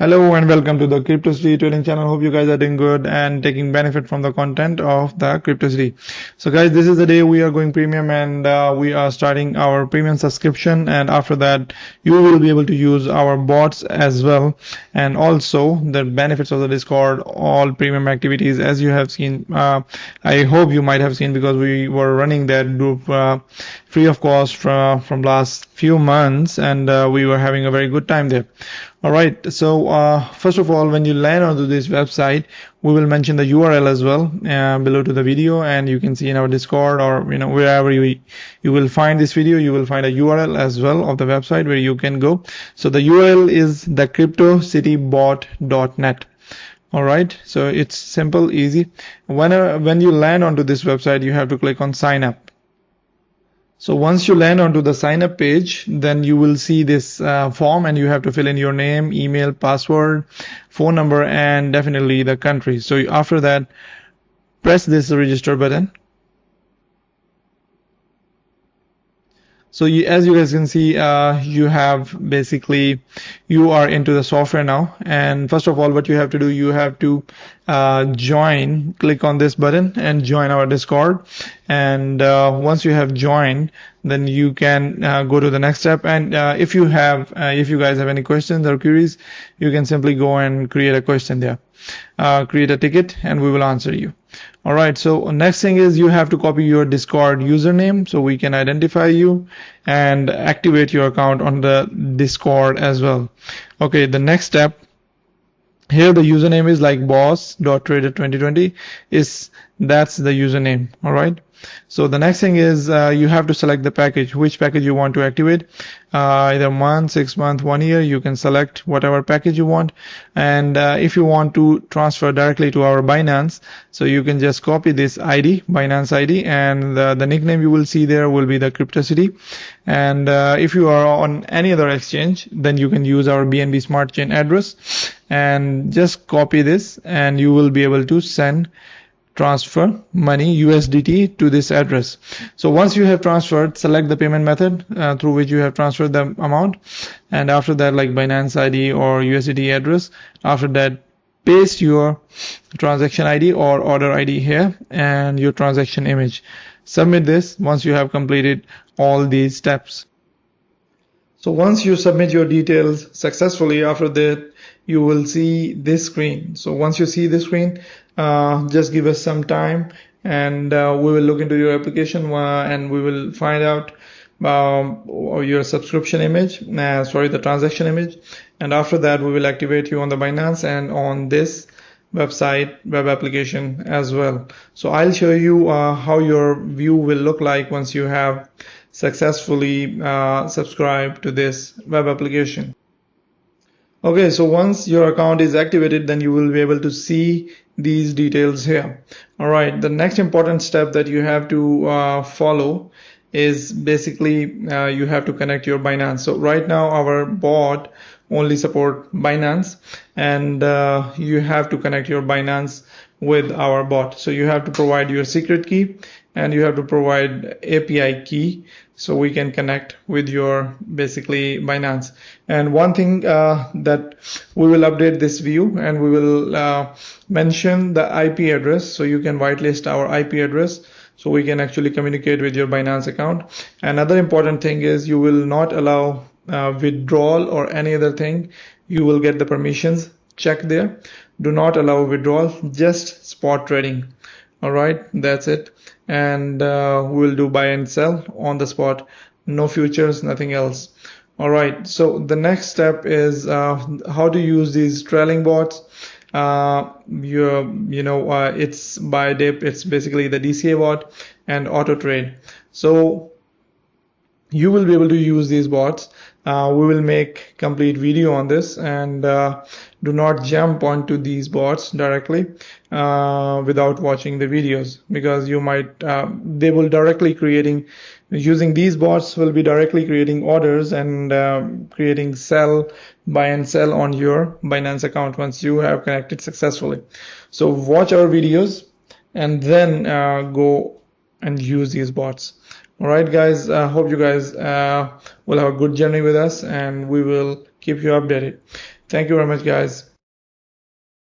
Hello and welcome to the Cryptocity trading channel. Hope you guys are doing good and taking benefit from the content of the Cryptocity. So guys, this is the day we are going premium and we are starting our premium subscription, and after that you will be able to use our bots as well, and also the benefits of the Discord, all premium activities as you have seen. I hope you might have seen because we were running that group free of cost from last few months, and we were having a very good time there. Alright, so first of all, when you land onto this website, we will mention the URL as well below to the video, and you can see in our Discord or wherever you will find this video, you will find a URL as well of the website where you can go. So the URL is the cryptocitybot.net. Alright, so it's simple, easy. When you land onto this website, you have to click on sign up. So once you land onto the sign up page, then you will see this form, and you have to fill in your name, email, password, phone number, and definitely the country. So after that, press this register button. So as you guys can see, you are into the software now. And first of all, what you have to do, you have to click on this button and join our Discord. And once you have joined, then you can go to the next step. And if you guys have any questions or queries, you can simply go and create a question there, create a ticket, and we will answer you. Alright, so next thing is you have to copy your Discord username so we can identify you and activate your account on the Discord as well. Okay, the next step here, the username is like boss.trader2020 that's the username. Alright, so the next thing is you have to select the package, which package you want to activate, either month, 6 month, 1 year. You can select whatever package you want. And if you want to transfer directly to our Binance, so you can just copy this ID, Binance ID, and the nickname you will see there will be the Cryptocity. And if you are on any other exchange, then you can use our BNB Smart Chain address and just copy this, and you will be able to transfer money USDT to this address. So once you have transferred, select the payment method through which you have transferred the amount, and after that, like Binance ID or USDT address, after that paste your transaction ID or order ID here and your transaction image. Submit this once you have completed all these steps. So once you submit your details successfully, after that you will see this screen. So once you see this screen, just give us some time, and we will look into your application and we will find out your subscription image, the transaction image, and after that we will activate you on the Binance and on this website web application as well. So I'll show you how your view will look like once you have successfully subscribed to this web application. Okay, so once your account is activated, then you will be able to see these details here. Alright, the next important step that you have to follow is basically you have to connect your Binance. So right now our bot only support Binance, and you have to connect your Binance with our bot. So you have to provide your secret key and you have to provide API key so we can connect with your basically Binance. And one thing that we will update this view, and we will mention the IP address, so you can whitelist our IP address so we can actually communicate with your Binance account. Another important thing is you will not allow withdrawal or any other thing. You will get the permissions, check there. Do not allow withdrawal, just spot trading. Alright, that's it. And we will do buy and sell on the spot, no futures, nothing else. Alright, so the next step is how to use these trailing bots. It's buy dip, it's basically the DCA bot and auto trade. So you will be able to use these bots. We will make complete video on this, and do not jump onto these bots directly without watching the videos, because you might they will directly using these bots will be directly creating orders and creating buy and sell on your Binance account once you have connected successfully. So watch our videos and then go and use these bots. Alright guys, hope you guys will have a good journey with us, and we will keep you updated. Thank you very much, guys.